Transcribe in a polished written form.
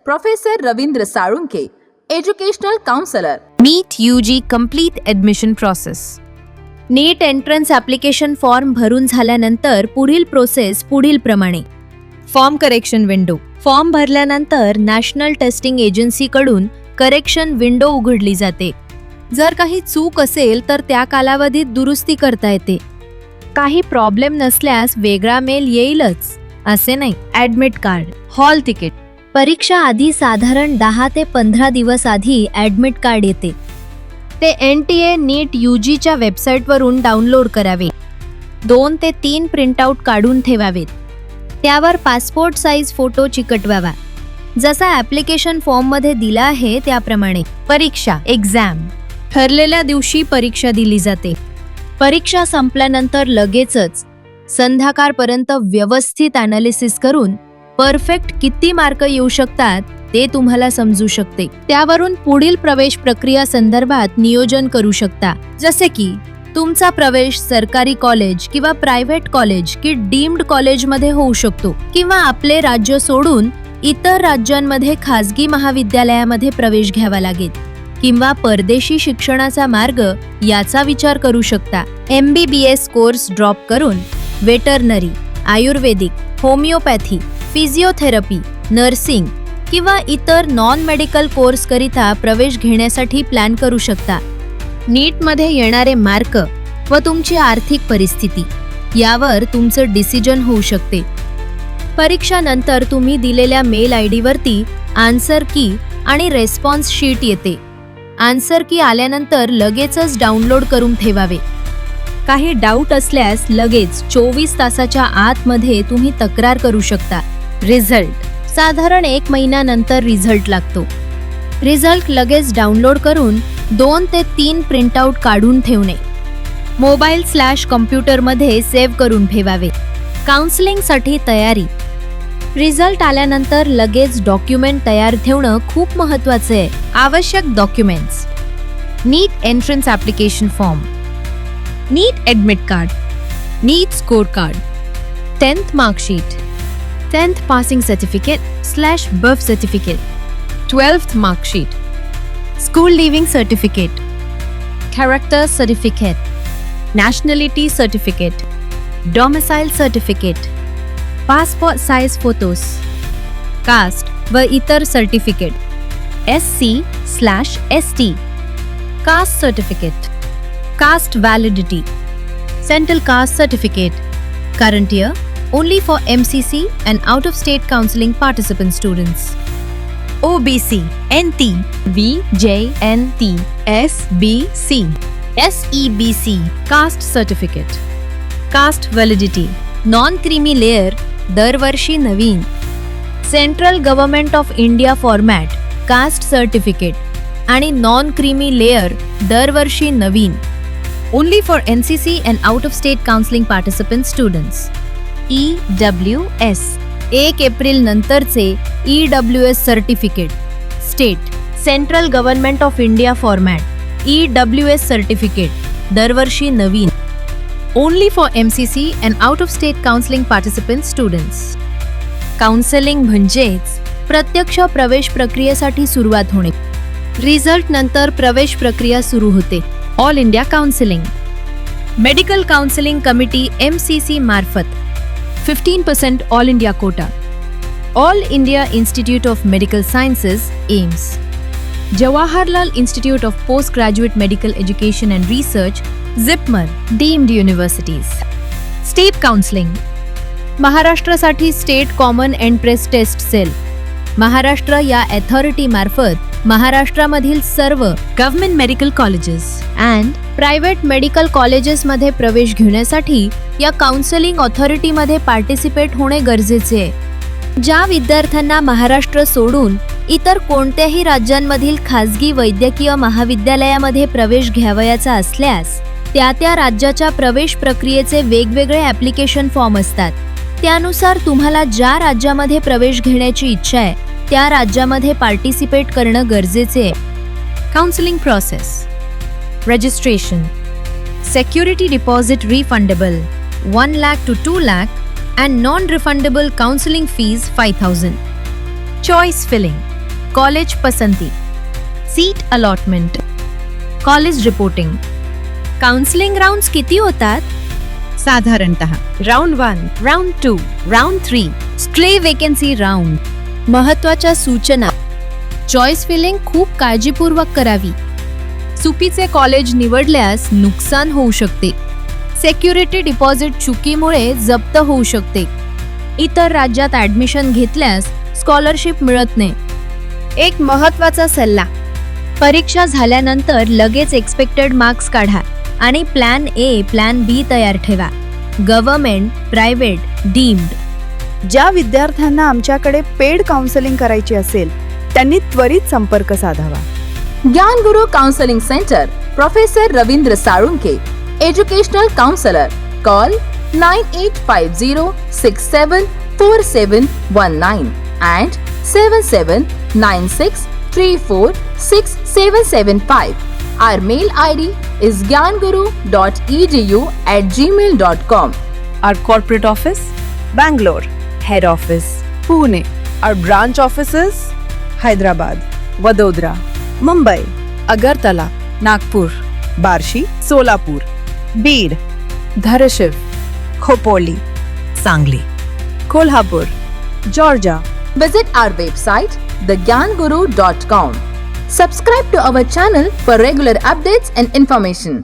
Professor Ravindra Salunke, educational counsellor. NEET UG complete admission process. नीट entrance application form भरून झाल्यानंतर पुढील process पुढील प्रमाणे. Form correction window. फॉर्म भरल्यानंतर नॅशनल टेस्टिंग एजन्सीकडून करेक्शन विंडो उघडली जाते. जर काही चूक असेल तर त्या कालावधीत दुरुस्ती करता येते. काही प्रॉब्लेम नसल्यास वेगळा मेल येईलच असे नाही. Admit card. Hall ticket. परीक्षा आधी साधारण 10 ते 15 दिवस आधी ॲडमिट कार्ड येते. ते NTA नीट UGच्या वेबसाईटवरून डाउनलोड करावे. 2 ते 3 प्रिंटआउट काढून ठेवावेत. त्यावर पासपोर्ट साईज फोटो चिकटवावा, जसा ॲप्लिकेशन फॉर्ममध्ये दिला आहे त्याप्रमाणे. परीक्षा. एक्झाम. ठरलेल्या दिवशी परीक्षा दिली जाते. परीक्षा संपल्यानंतर लगेचच संध्याकाळपर्यंत व्यवस्थित ॲनालिसिस करून परफेक्ट किती मार्क येऊ शकतात ते तुम्हाला समजू शकते. त्यावरून पुढील प्रवेश प्रक्रिया संदर्भात नियोजन करू शकता. जसे की तुमचा प्रवेश सरकारी कॉलेज किंवा प्रायव्हेट कॉलेज की डीम्ड कॉलेजमध्ये होऊ शकतो, किंवा आपले राज्य सोडून इतर राज्यांमध्ये खासगी महाविद्यालयामध्ये प्रवेश घ्यावा लागेल, किंवा परदेशी शिक्षणाचा मार्ग याचा विचार करू शकता. MBBS कोर्स ड्रॉप करून वेटरनरी, आयुर्वेदिक, होमिओपॅथी, फिजिओथेरपी, नर्सिंग किंवा इतर नॉन मेडिकल कोर्स करिता प्रवेश घेण्यासाठी प्लॅन करू शकता. नीटमध्ये येणारे मार्क व तुमची आर्थिक परिस्थिती यावर तुमचं डिसिजन होऊ शकते. परीक्षानंतर तुम्ही दिलेल्या मेल ID वरती आन्सर की आणि रेस्पॉन्स शीट येते. आन्सर की आल्यानंतर लगेचच डाउनलोड करून ठेवावे. काही डाऊट असल्यास लगेच 24 तासाच्या आतमध्ये तुम्ही तक्रार करू शकता. रिझल्ट. साधारण 1 महिन्यानंतर रिझल्ट लागतो. रिझल्ट लगेच डाउनलोड करून 2 ते 3 प्रिंटआउट काढून ठेवणे. मोबाईल/कॉम्प्युटरमध्ये सेव्ह करून ठेवावे. काउन्सिलिंगसाठी तयारी. रिझल्ट आल्यानंतर लगेच डॉक्युमेंट तयार ठेवणं खूप महत्त्वाचं आहे. आवश्यक documents. NEET entrance application form, NEET admit card, NEET score card, 10th marksheet, 10th passing certificate birth certificate, 12th marksheet, school leaving certificate, character certificate, nationality certificate, domicile certificate, passport size photos, caste व इतर certificate, SC/ST, caste certificate, caste validity, central caste certificate, current year only for MCC and out-of-state counseling participant students. OBC, NT, VJNT, SBC, SEBC, caste certificate, caste validity, non-creamy layer दरवर्षी नवीन. Central government of India format caste certificate आणि non creamy layer दरवर्षी नवीन. Only for NCC and out-of-state counseling participant students. EWS 1 April नंतरचे EWS सर्टिफिकेट. State central government of India format EWS certificate दरवर्षी नवीन. Only for MCC and out-of-state counseling participant students. Counselling म्हणजेच प्रत्यक्ष प्रवेश प्रक्रियेसाठी सुरुवात होणे. रिझल्ट नंतर प्रवेश प्रक्रिया सुरू होते. All India counselling. Medical counselling committee MCC मार्फत 15% all India quota. All India Institute of Medical Sciences AIIMS. Jawaharlal Institute of Post Graduate Medical Education and Research ZIPMER deemed universities. State counselling. महाराष्ट्रासाठी state common entrance test cell. Maharashtra या authority मार्फत महाराष्ट्रामधील सर्व government medical colleges and private medical कॉलेजेसमध्ये प्रवेश घेण्यासाठी या counselling ऑथॉरिटीमध्ये participate होणे गरजेचे आहे. ज्या विद्यार्थ्यांना महाराष्ट्र सोडून इतर कोणत्याही राज्यांमधील खासगी वैद्यकीय महाविद्यालयामध्ये प्रवेश घ्यावयाचा असल्यास त्या राज्याच्या प्रवेश प्रक्रियेचे वेगवेगळे ॲप्लिकेशन फॉर्म असतात. त्यानुसार तुम्हाला ज्या राज्यामध्ये प्रवेश घेण्याची इच्छा आहे त्या राज्यामध्ये पार्टिसिपेट करणं गरजेचे आहे. Counselling process. registration. Security deposit refundable 1 lakh to 2 lakh and non-refundable counseling fees 5,000. Choice filling, college pasanti, seat allotment, college reporting. Counselling rounds किती होतात? साधारणतः round 1, round 2, round 3, stray vacancy round. महत्त्वाच्या सूचना: चॉईस फिलिंग खूप काळजीपूर्वक करावी. चुकीचे college निवडल्यास नुकसान होऊ शकते. सिक्युरिटी डिपॉझिट चुकीमुळे जप्त होऊ शकते. इतर राज्यात ॲडमिशन घेतल्यास स्कॉलरशिप मिळत नाही. एक महत्त्वाचा सल्ला: परीक्षा झाल्यानंतर लगेच एक्सपेक्टेड मार्क्स काढा आणि प्लॅन ए, प्लॅन बी तयार ठेवा. Government, private, deemed. ज्या विद्यार्थ्यांना आमच्याकडे पेड काउन्सेलिंग करायची असेल त्यांनी त्वरित संपर्क साधावा. Gyan Guru counselling centre, professor Ravindra Salunke, educational counsellor. Call 9850674719 and 7796346775. Our mail ID is gyanguru.edu@gmail.com. Our corporate office, Bangalore. Head office, Pune. Our branch offices, Hyderabad, Vadodara, Mumbai, Agartala, Nagpur, Barshi, Solapur, Beed, Dharashiv, Khopoli, Sangli, Kolhapur, Georgia. Visit our website thegyanguru.com. Subscribe to our channel for regular updates and information.